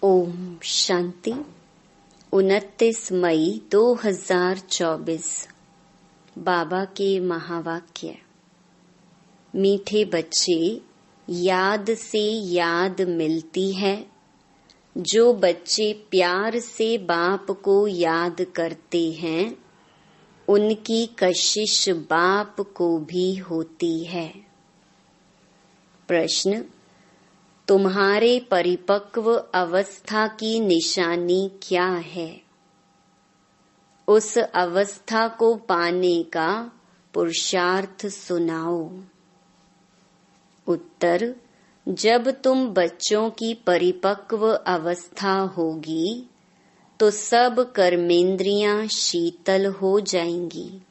ओम शांति। 29 मई 2024 बाबा के महावाक्य। मीठे बच्चे, याद से याद मिलती है। जो बच्चे प्यार से बाप को याद करते हैं, उनकी कशिश बाप को भी होती है। प्रश्न: तुम्हारे परिपक्व अवस्था की निशानी क्या है? उस अवस्था को पाने का पुरुषार्थ सुनाओ। उत्तर: जब तुम बच्चों की परिपक्व अवस्था होगी तो सब कर्मेंद्रियां शीतल हो जाएंगी।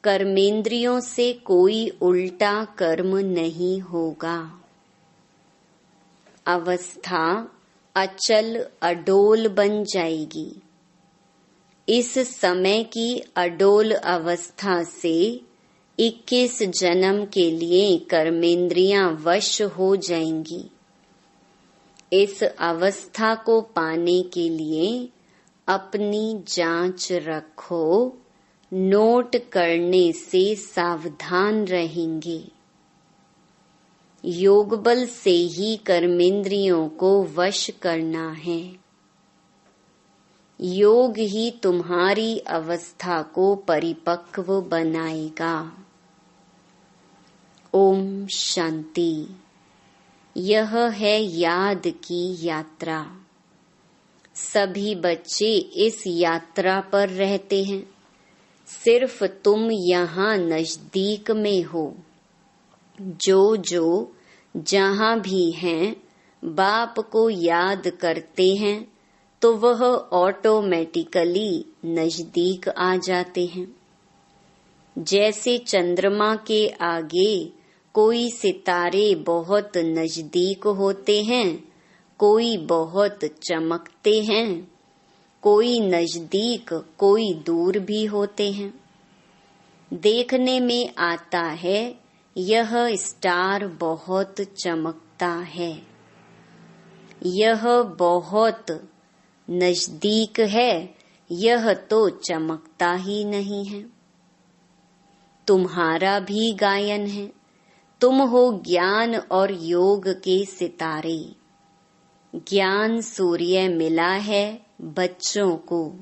कर्मेंद्रियों से कोई उल्टा कर्म नहीं होगा। अवस्था अचल अडोल बन जाएगी। इस समय की अडोल अवस्था से 21 जन्म के लिए कर्मेंद्रियां वश हो जाएंगी। इस अवस्था को पाने के लिए अपनी जांच रखो। नोट करने से सावधान रहेंगे। योग बल से ही कर्मेंद्रियों को वश करना है। योग ही तुम्हारी अवस्था को परिपक्व बनाएगा। ओम शांति। यह है याद की यात्रा। सभी बच्चे इस यात्रा पर रहते हैं। सिर्फ तुम यहाँ नजदीक में हो। जो जहाँ भी हैं, बाप को याद करते हैं तो वह ऑटोमेटिकली नजदीक आ जाते हैं। जैसे चंद्रमा के आगे कोई सितारे बहुत नजदीक होते हैं, कोई बहुत चमकते हैं, कोई नजदीक कोई दूर भी होते हैं। देखने में आता है यह स्टार बहुत चमकता है, यह बहुत नजदीक है, यह तो चमकता ही नहीं है। तुम्हारा भी गायन है। तुम हो ज्ञान और योग के सितारे। ज्ञान सूर्य मिला है बच्चों को।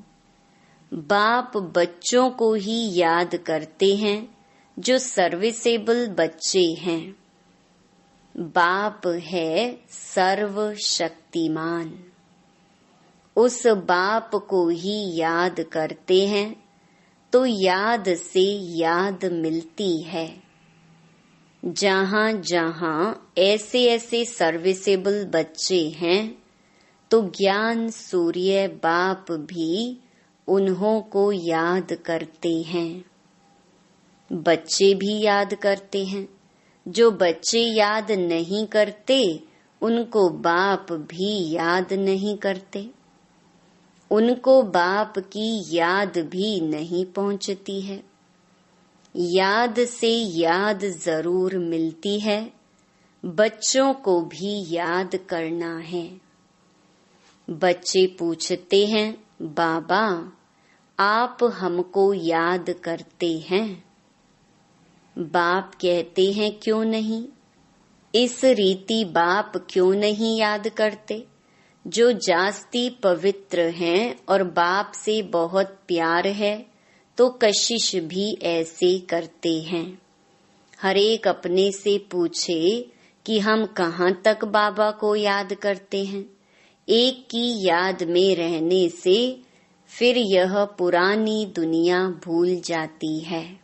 बाप बच्चों को ही याद करते हैं जो सर्विसेबल बच्चे हैं। बाप है सर्वशक्तिमान। उस बाप को ही याद करते हैं तो याद से याद मिलती है। जहाँ जहाँ ऐसे ऐसे सर्विसेबल बच्चे हैं तो ज्ञान सूर्य बाप भी उन्हों को याद करते हैं। बच्चे भी याद करते हैं। जो बच्चे याद नहीं करते उनको बाप भी याद नहीं करते। उनको बाप की याद भी नहीं पहुंचती है। याद से याद जरूर मिलती है। बच्चों को भी याद करना है। बच्चे पूछते हैं, बाबा आप हमको याद करते हैं? बाप कहते हैं, क्यों नहीं। इस रीति बाप क्यों नहीं याद करते? जो जास्ती पवित्र हैं और बाप से बहुत प्यार है तो कशिश भी ऐसे करते हैं। हर एक अपने से पूछे कि हम कहाँ तक बाबा को याद करते हैं। एक की याद में रहने से फिर यह पुरानी दुनिया भूल जाती है।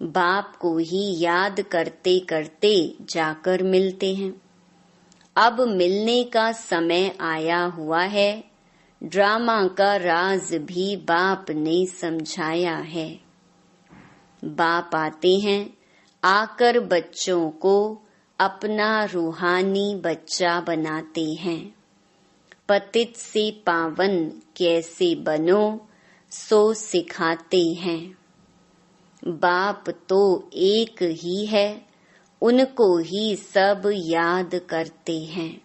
बाप को ही याद करते करते जाकर मिलते हैं। अब मिलने का समय आया हुआ है। ड्रामा का राज भी बाप ने समझाया है। बाप आते हैं, आकर बच्चों को अपना रूहानी बच्चा बनाते हैं। पतित से पावन कैसे बनो सो सिखाते हैं। बाप तो एक ही है, उनको ही सब याद करते हैं।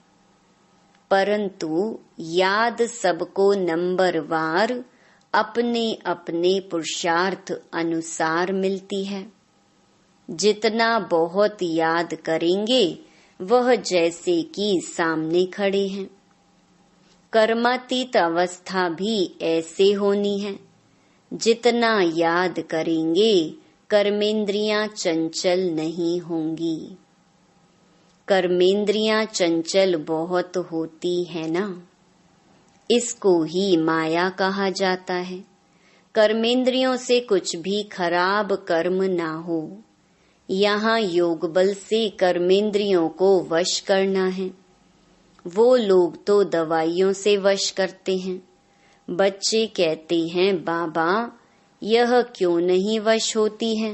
परंतु याद सबको नंबरवार अपने अपने पुरुषार्थ अनुसार मिलती है। जितना बहुत याद करेंगे वह जैसे कि सामने खड़े हैं। कर्मातीत अवस्था भी ऐसे होनी है। जितना याद करेंगे कर्मेंद्रियां चंचल नहीं होंगी। कर्मेंद्रियां चंचल बहुत होती है ना, इसको ही माया कहा जाता है। कर्मेंद्रियों से कुछ भी खराब कर्म ना हो। यहाँ योग बल से कर्मेंद्रियों को वश करना है। वो लोग तो दवाइयों से वश करते हैं। बच्चे कहते हैं, बाबा यह क्यों नहीं वश होती है?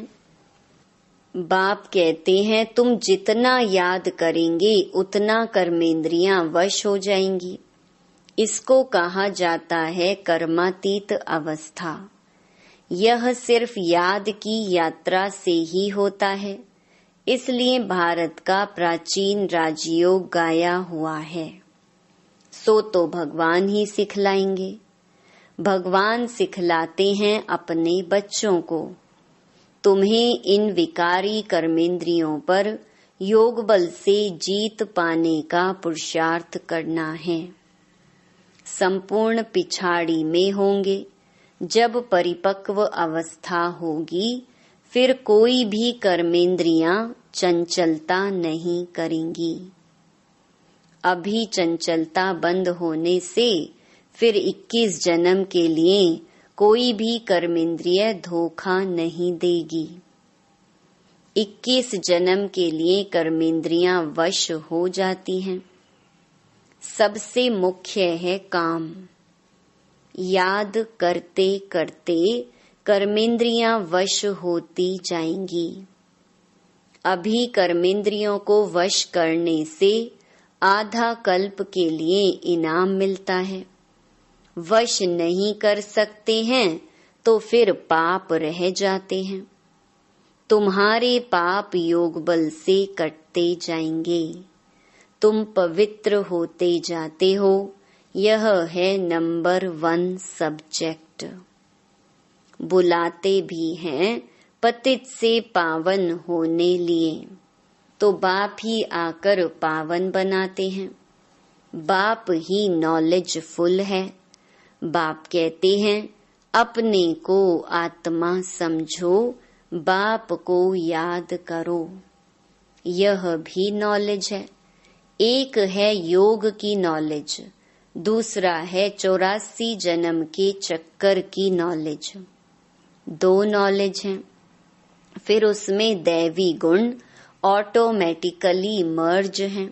बाप कहते हैं, तुम जितना याद करेंगे उतना कर्मेंद्रियां वश हो जाएंगी। इसको कहा जाता है कर्मातीत अवस्था। यह सिर्फ याद की यात्रा से ही होता है। इसलिए भारत का प्राचीन राजयोग गाया हुआ है। सो तो भगवान ही सिखलाएंगे। भगवान सिखलाते हैं अपने बच्चों को, तुम्हें इन विकारी कर्मेंद्रियों पर योग बल से जीत पाने का पुरुषार्थ करना है। संपूर्ण पिछाड़ी में होंगे। जब परिपक्व अवस्था होगी फिर कोई भी कर्मेंद्रियां चंचलता नहीं करेंगी। अभी चंचलता बंद होने से फिर 21 जन्म के लिए कोई भी कर्मेंद्रिय धोखा नहीं देगी। 21 जन्म के लिए कर्मेंद्रियां वश हो जाती हैं। सबसे मुख्य है काम। याद करते करते कर्मेंद्रियां वश होती जाएंगी। अभी कर्मेंद्रियों को वश करने से आधा कल्प के लिए इनाम मिलता है। वश नहीं कर सकते हैं तो फिर पाप रह जाते हैं। तुम्हारे पाप योग बल से कटते जाएंगे। तुम पवित्र होते जाते हो। यह है नंबर 1 सब्जेक्ट। बुलाते भी हैं पतित से पावन होने लिए, तो बाप ही आकर पावन बनाते हैं। बाप ही नॉलेजफुल है। बाप कहते हैं, अपने को आत्मा समझो, बाप को याद करो। यह भी नॉलेज है। एक है योग की नॉलेज, दूसरा है 84 जन्म के चक्कर की नॉलेज। 2 नॉलेज हैं। फिर उसमें दैवी गुण ऑटोमेटिकली मर्ज हैं।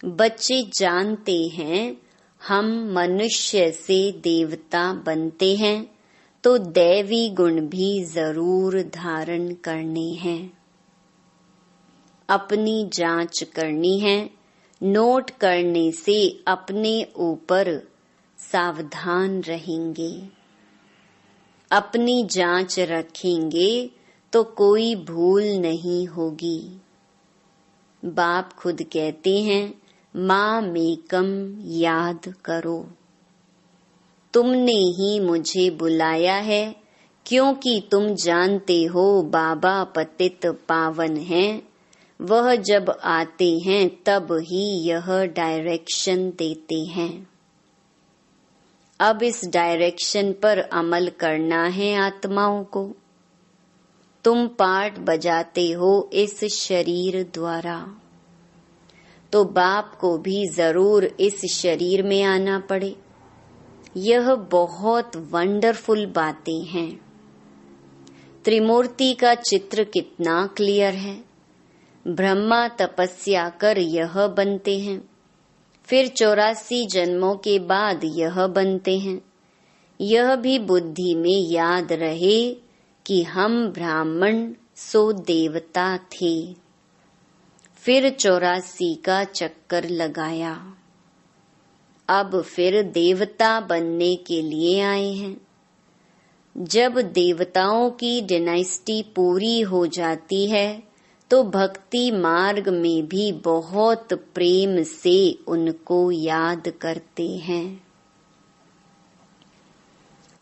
बच्चे जानते हैं हम मनुष्य से देवता बनते हैं तो दैवी गुण भी जरूर धारण करने हैं। अपनी जांच करनी है। नोट करने से अपने ऊपर सावधान रहेंगे। अपनी जांच रखेंगे तो कोई भूल नहीं होगी। बाप खुद कहते हैं, माँ मेकम याद करो। तुमने ही मुझे बुलाया है क्योंकि तुम जानते हो बाबा पतित पावन हैं। वह जब आते हैं तब ही यह डायरेक्शन देते हैं। अब इस डायरेक्शन पर अमल करना है आत्माओं को। तुम पार्ट बजाते हो इस शरीर द्वारा, तो बाप को भी जरूर इस शरीर में आना पड़े। यह बहुत वंडरफुल बातें हैं। त्रिमूर्ति का चित्र कितना क्लियर है। ब्रह्मा तपस्या कर यह बनते हैं, फिर 84 जन्मों के बाद यह बनते हैं। यह भी बुद्धि में याद रहे कि हम ब्राह्मण सो देवता थे। फिर 84 का चक्कर लगाया। अब फिर देवता बनने के लिए आए हैं। जब देवताओं की डायनेस्टी पूरी हो जाती है तो भक्ति मार्ग में भी बहुत प्रेम से उनको याद करते हैं।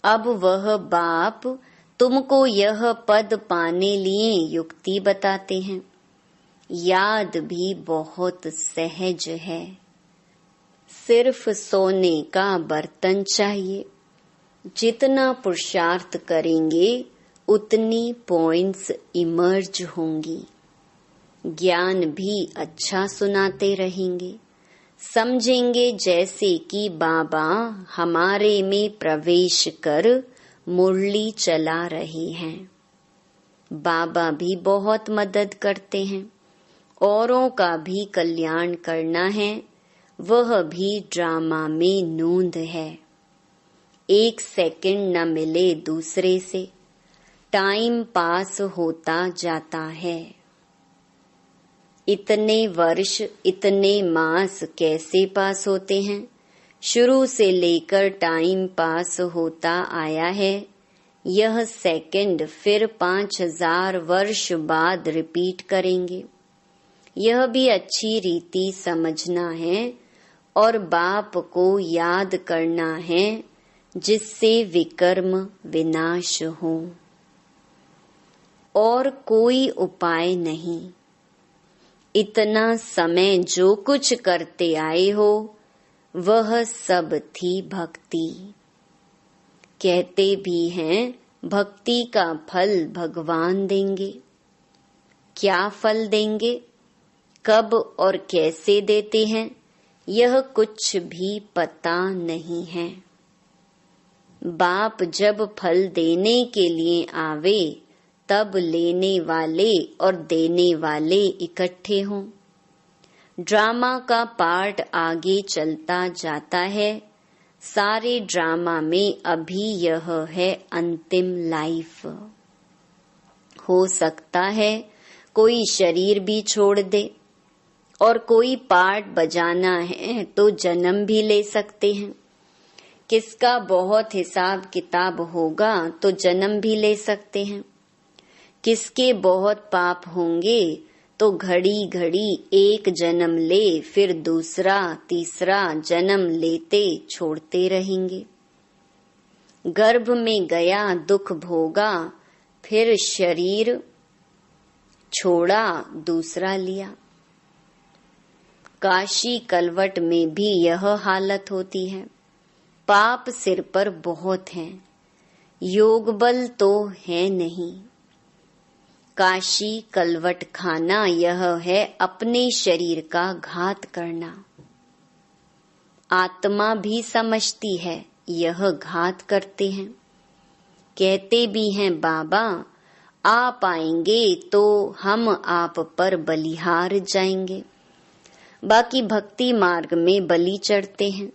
अब वह बाप तुमको यह पद पाने लिए युक्ति बताते हैं। याद भी बहुत सहज है, सिर्फ सोने का बर्तन चाहिए। जितना पुरुषार्थ करेंगे उतनी पॉइंट्स इमर्ज होंगी। ज्ञान भी अच्छा सुनाते रहेंगे। समझेंगे जैसे कि बाबा हमारे में प्रवेश कर मुरली चला रहे हैं। बाबा भी बहुत मदद करते हैं। औरों का भी कल्याण करना है, वह भी ड्रामा में नूंद है। 1 सेकंड न मिले दूसरे से, टाइम पास होता जाता है। इतने वर्ष, इतने मास कैसे पास होते हैं? शुरू से लेकर टाइम पास होता आया है। यह सेकंड फिर 5000 वर्ष बाद रिपीट करेंगे। यह भी अच्छी रीति समझना है और बाप को याद करना है, जिससे विकर्म विनाश हो। और कोई उपाय नहीं। इतना समय जो कुछ करते आए हो वह सब थी भक्ति। कहते भी हैं भक्ति का फल भगवान देंगे। क्या फल देंगे, कब और कैसे देते हैं, यह कुछ भी पता नहीं है। बाप जब फल देने के लिए आवे तब लेने वाले और देने वाले इकट्ठे हों। ड्रामा का पार्ट आगे चलता जाता है। सारे ड्रामा में अभी यह है अंतिम लाइफ। हो सकता है कोई शरीर भी छोड़ दे और कोई पार्ट बजाना है तो जन्म भी ले सकते हैं। किसका बहुत हिसाब किताब होगा तो जन्म भी ले सकते हैं। किसके बहुत पाप होंगे तो घड़ी घड़ी एक जन्म ले, फिर दूसरा तीसरा जन्म लेते छोड़ते रहेंगे। गर्भ में गया दुख भोगा, फिर शरीर छोड़ा दूसरा लिया। काशी कलवट में भी यह हालत होती है। पाप सिर पर बहुत हैं, योग बल तो है नहीं। काशी कलवट खाना यह है अपने शरीर का घात करना। आत्मा भी समझती है यह घात करते हैं। कहते भी हैं बाबा आप आएंगे तो हम आप पर बलिहार जाएंगे। बाकी भक्ति मार्ग में बलि चढ़ते हैं,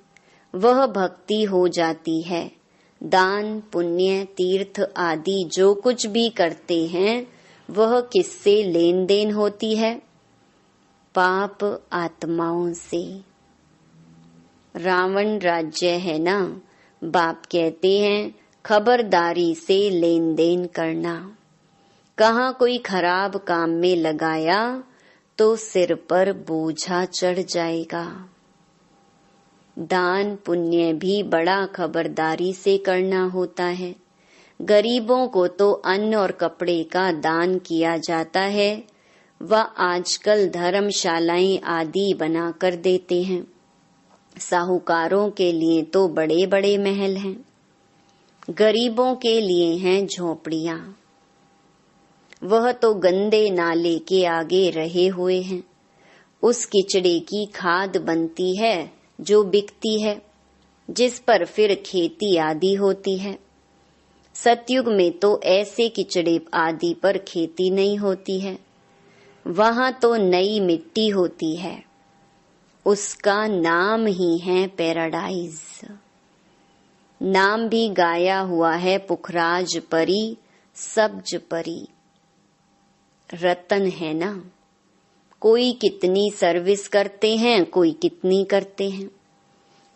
वह भक्ति हो जाती है। दान पुण्य तीर्थ आदि जो कुछ भी करते हैं वह किससे लेन देन होती है? पाप आत्माओं से। रावण राज्य है ना, बाप कहते हैं खबरदारी से लेन देन करना। कहाँ कोई खराब काम में लगाया तो सिर पर बोझा चढ़ जाएगा। दान पुण्य भी बड़ा खबरदारी से करना होता है। गरीबों को तो अन्न और कपड़े का दान किया जाता है। वह आजकल धर्मशालाएं आदि बनाकर देते हैं। साहूकारों के लिए तो बड़े बड़े महल हैं, गरीबों के लिए हैं झोपड़ियां। वह तो गंदे नाले के आगे रहे हुए हैं। उस किचड़े की खाद बनती है जो बिकती है, जिस पर फिर खेती आदि होती है। सतयुग में तो ऐसे किचड़े आदि पर खेती नहीं होती है। वहां तो नई मिट्टी होती है। उसका नाम ही है पैराडाइज। नाम भी गाया हुआ है पुखराज परी, सब्ज परी। रतन है ना। कोई कितनी सर्विस करते हैं, कोई कितनी करते हैं।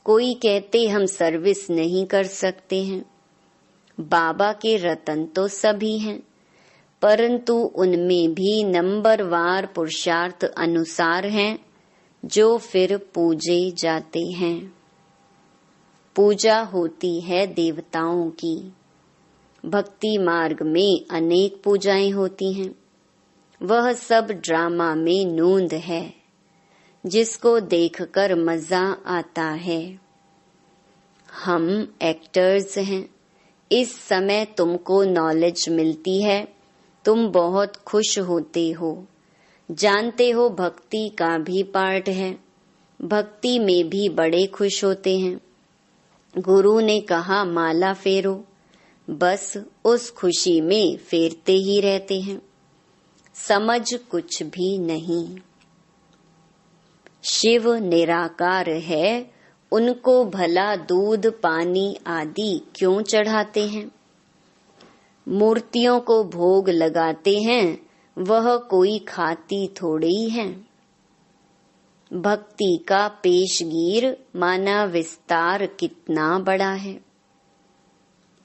कोई कहते हम सर्विस नहीं कर सकते हैं। बाबा के रतन तो सभी हैं, परंतु उनमें भी नंबरवार पुरुषार्थ अनुसार हैं जो फिर पूजे जाते हैं। पूजा होती है देवताओं की। भक्ति मार्ग में अनेक पूजाएं होती हैं। वह सब ड्रामा में नूंद है जिसको देखकर मजा आता है। हम एक्टर्स हैं। इस समय तुमको नॉलेज मिलती है, तुम बहुत खुश होते हो। जानते हो भक्ति का भी पार्ट है। भक्ति में भी बड़े खुश होते हैं। गुरु ने कहा माला फेरो, बस उस खुशी में फेरते ही रहते हैं। समझ कुछ भी नहीं। शिव निराकार है, उनको भला दूध पानी आदि क्यों चढ़ाते हैं? मूर्तियों को भोग लगाते हैं, वह कोई खाती थोड़ी है। भक्ति का पेशगीर माना विस्तार कितना बड़ा है।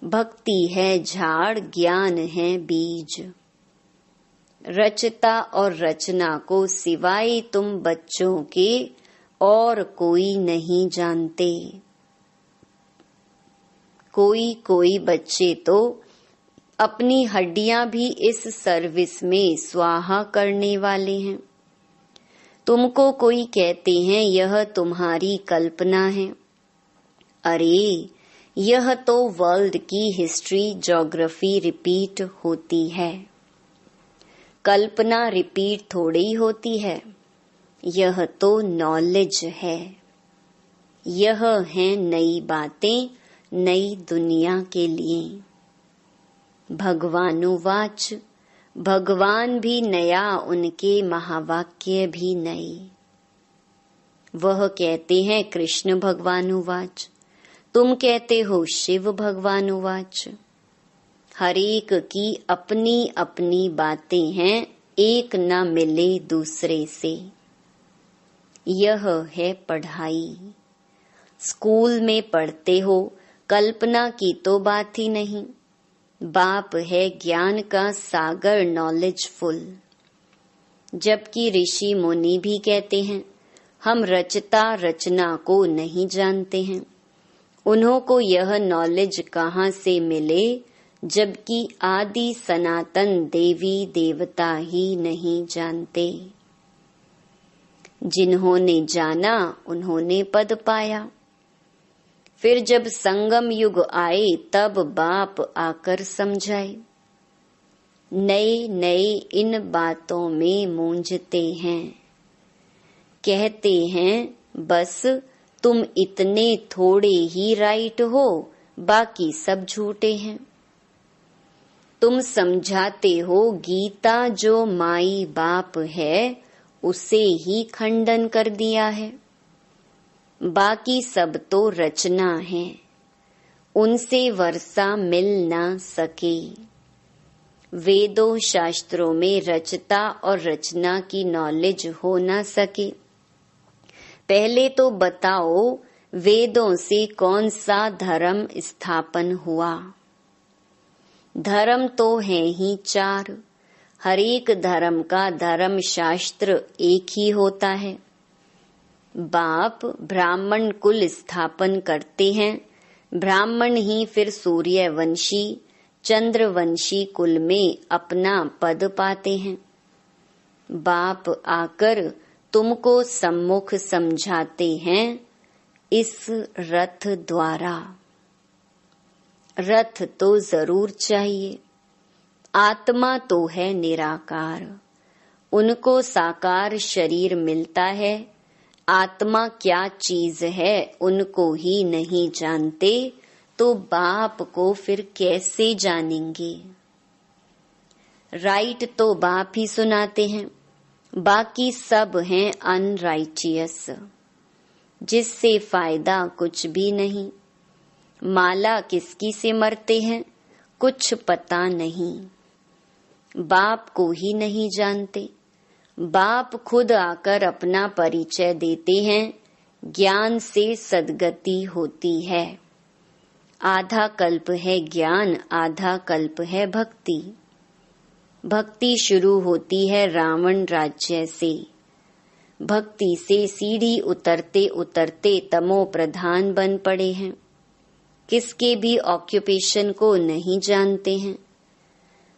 भक्ति है झाड़, ज्ञान है बीज। रचता और रचना को सिवाय तुम बच्चों के और कोई नहीं जानते। कोई बच्चे तो अपनी हड्डियां भी इस सर्विस में स्वाहा करने वाले हैं। तुमको कोई कहते हैं यह तुम्हारी कल्पना है। अरे यह तो वर्ल्ड की हिस्ट्री ज्योग्राफी रिपीट होती है। कल्पना रिपीट थोड़ी होती है। यह तो नॉलेज है। यह है नई बातें नई दुनिया के लिए। भगवानुवाच, भगवान भी नया, उनके महावाक्य भी नए। वह कहते हैं कृष्ण भगवानुवाच, तुम कहते हो शिव भगवानुवाच। हरेक की अपनी अपनी बातें हैं, एक न मिले दूसरे से। यह है पढ़ाई। स्कूल में पढ़ते हो, कल्पना की तो बात ही नहीं। बाप है ज्ञान का सागर, नॉलेजफुल। जबकि ऋषि मुनि भी कहते हैं हम रचता रचना को नहीं जानते हैं। उन्हों को यह नॉलेज कहाँ से मिले, जबकि आदि सनातन देवी देवता ही नहीं जानते। जिन्होंने जाना उन्होंने पद पाया। फिर जब संगम युग आए तब बाप आकर समझाए। नए नए इन बातों में मूंझते हैं। कहते हैं बस तुम इतने थोड़े ही राइट हो, बाकी सब झूठे हैं। तुम समझाते हो गीता जो माई बाप है उसे ही खंडन कर दिया है। बाकी सब तो रचना है, उनसे वर्षा मिल न सके। वेदों शास्त्रों में रचता और रचना की नॉलेज हो न सके। पहले तो बताओ वेदों से कौन सा धर्म स्थापन हुआ? धर्म तो है ही 4। हरेक धर्म का धर्म शास्त्र एक ही होता है। बाप ब्राह्मण कुल स्थापन करते हैं। ब्राह्मण ही फिर सूर्यवंशी चंद्रवंशी कुल में अपना पद पाते हैं। बाप आकर तुमको सम्मुख समझाते हैं इस रथ द्वारा। रथ तो जरूर चाहिए। आत्मा तो है निराकार, उनको साकार शरीर मिलता है। आत्मा क्या चीज है उनको ही नहीं जानते, तो बाप को फिर कैसे जानेंगे? राइट तो बाप ही सुनाते हैं, बाकी सब हैं अनराइटियस, जिससे फायदा कुछ भी नहीं। माला किसकी से मरते हैं कुछ पता नहीं। बाप को ही नहीं जानते। बाप खुद आकर अपना परिचय देते हैं। ज्ञान से सद्गति होती है। आधा कल्प है ज्ञान, आधा कल्प है भक्ति। भक्ति शुरू होती है रावण राज्य से। भक्ति से सीढ़ी उतरते उतरते तमो प्रधान बन पड़े हैं। किसके भी ऑक्यूपेशन को नहीं जानते हैं।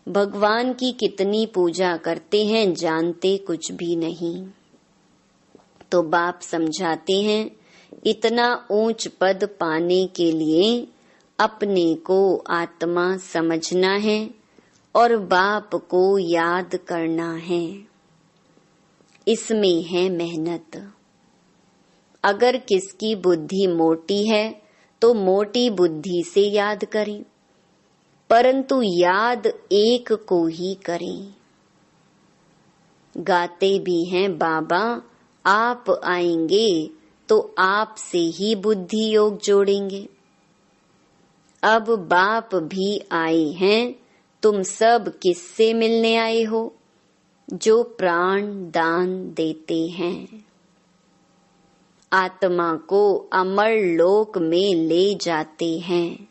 भगवान की कितनी पूजा करते हैं, जानते कुछ भी नहीं। तो बाप समझाते हैं, इतना ऊंच पद पाने के लिए अपने को आत्मा समझना है और बाप को याद करना है। इसमें है मेहनत। अगर किसकी बुद्धि मोटी है तो मोटी बुद्धि से याद करें, परंतु याद एक को ही करें। गाते भी हैं, बाबा आप आएंगे तो आप से ही बुद्धि योग जोड़ेंगे। अब बाप भी आए हैं, तुम सब किससे मिलने आए हो? जो प्राण दान देते हैं। आत्मा को अमर लोक में ले जाते हैं।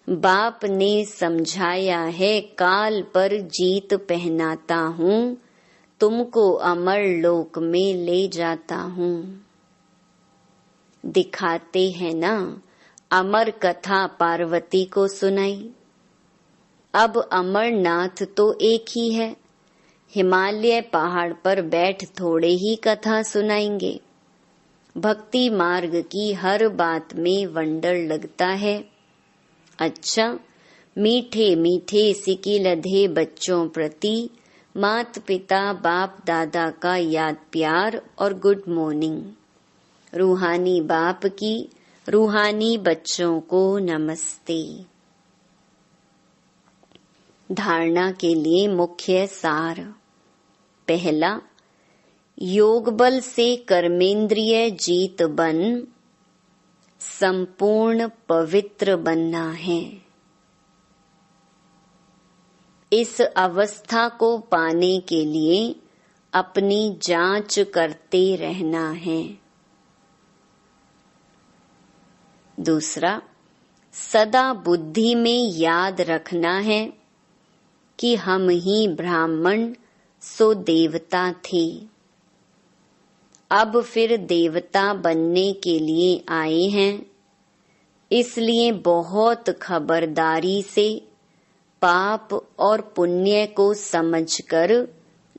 बाप ने समझाया है, काल पर जीत पहनाता हूँ, तुमको अमर लोक में ले जाता हूँ। दिखाते हैं ना, अमर कथा पार्वती को सुनाई। अब अमरनाथ तो एक ही है। हिमालय पहाड़ पर बैठ थोड़े ही कथा सुनाएंगे। भक्ति मार्ग की हर बात में वंडर लगता है। अच्छा, मीठे मीठे सिकी लधे बच्चों प्रति मात पिता बाप दादा का याद प्यार और गुड मॉर्निंग। रूहानी बाप की रूहानी बच्चों को नमस्ते। धारणा के लिए मुख्य सार। पहला, योग बल से कर्मेंद्रिय जीत बन संपूर्ण पवित्र बनना है। इस अवस्था को पाने के लिए अपनी जांच करते रहना है। दूसरा, सदा बुद्धि में याद रखना है कि हम ही ब्राह्मण सो देवता थे। अब फिर देवता बनने के लिए आए हैं, इसलिए बहुत खबरदारी से पाप और पुण्य को समझकर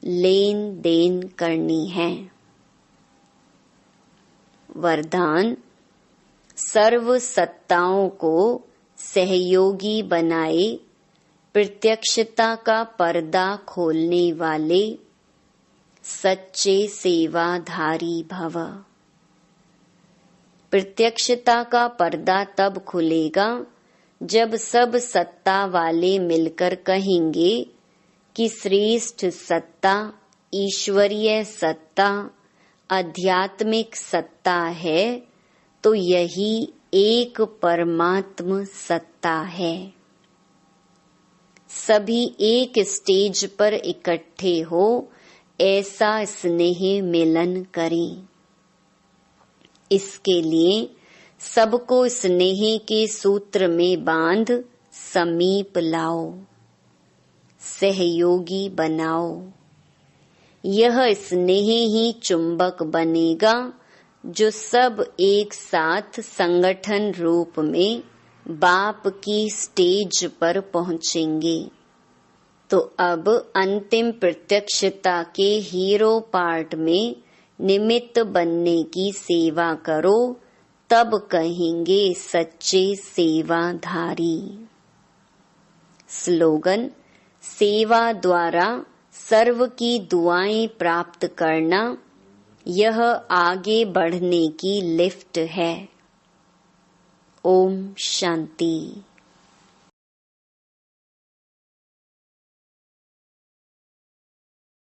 लेन देन करनी है। वरदान, सर्व सत्ताओं को सहयोगी बनाए, प्रत्यक्षता का पर्दा खोलने वाले सच्चे सेवाधारी भव। प्रत्यक्षता का पर्दा तब खुलेगा जब सब सत्ता वाले मिलकर कहेंगे कि श्रेष्ठ सत्ता ईश्वरीय सत्ता आध्यात्मिक सत्ता है, तो यही एक परमात्म सत्ता है। सभी एक स्टेज पर इकट्ठे हो ऐसा स्नेह मिलन करें। इसके लिए सबको स्नेह के सूत्र में बांध समीप लाओ, सहयोगी बनाओ। यह स्नेह ही चुंबक बनेगा जो सब एक साथ संगठन रूप में बाप की स्टेज पर पहुंचेंगे। तो अब अंतिम प्रत्यक्षता के हीरो पार्ट में निमित्त बनने की सेवा करो, तब कहेंगे सच्चे सेवाधारी। स्लोगन, सेवा द्वारा सर्व की दुआएं प्राप्त करना, यह आगे बढ़ने की लिफ्ट है। ओम शांति।